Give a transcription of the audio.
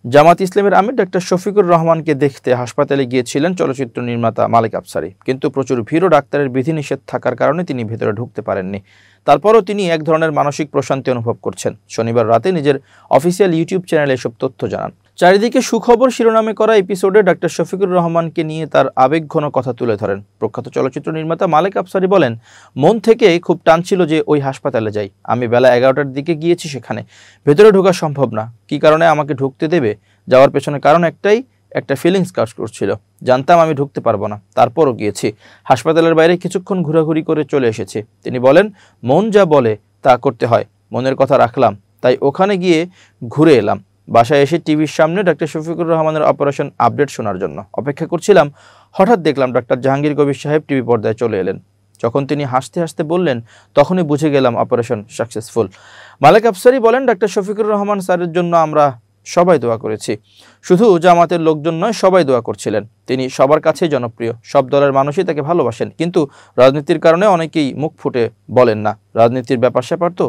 জামাত ইসলামের আমির ডাক্তার শফিকুর রহমানকে দেখতে হাসপাতালে গিয়েছিলেন চলচ্চিত্র নির্মাতা মালেক আফসারী, কিন্তু প্রচুর ভিড় ও ডাক্তারের বিধিনিষেধ থাকার কারণে তিনি ভেতরে ঢুকতে পারেননি। তারপরও তিনি এক ধরনের মানসিক প্রশান্তি অনুভব করছেন। শনিবার রাতে নিজের অফিসিয়াল ইউটিউব চ্যানেলে এসব তথ্য জানান। চারিদিকে সুখবর শিরোনামে করা এপিসোডে ডাক্তার শফিকুর রহমানকে নিয়ে তার আবেগঘন কথা তুলে ধরেন। প্রখ্যাত চলচ্চিত্র নির্মাতা মালেক আফসারী বলেন, মন থেকে খুব টান ছিল যে ওই হাসপাতালে যাই। আমি বেলা 11টার দিকে গিয়েছি সেখানে। ভেতরে ঢোকা সম্ভব না। কি কারণে আমাকে ঢুকতে দেবে? যাওয়ার পেছনে কারণ একটাই, একটা ফিলিংস কাজ করছিল। জানতাম আমি ঢুকতে পারবো না, তারপরও গিয়েছি। হাসপাতালের বাইরে কিছুক্ষণ ঘোরাঘুরি করে চলে এসেছি। তিনি বলেন, মন যা বলে তা করতে হয়। মনের কথা রাখলাম, তাই ওখানে গিয়ে ঘুরে এলাম। বাসায় এসে টিভির সামনে ডাক্তার শফিকুর রহমানের অপারেশন আপডেট শোনার জন্য অপেক্ষা করছিলাম। হঠাৎ দেখলাম ডাক্তার জাহাঙ্গীর কবির সাহেব টিভি পর্দায় চলে এলেন। যখন তিনি হাসতে হাসতে বললেন, তখনই বুঝে গেলাম অপারেশন সাকসেসফুল। মালেক আফসারী বলেন, ডাক্তার শফিকুর রহমান স্যারের জন্য আমরা সবাই দোয়া করেছি। শুধু জামাতের লোকজন নয়, সবাই দোয়া করছিলেন। তিনি সবার কাছেই জনপ্রিয়, সব দলের মানুষই তাকে ভালোবাসেন, কিন্তু রাজনীতির কারণে অনেকেই মুখ ফুটে বলেন না। রাজনীতির ব্যাপার স্যাপার তো,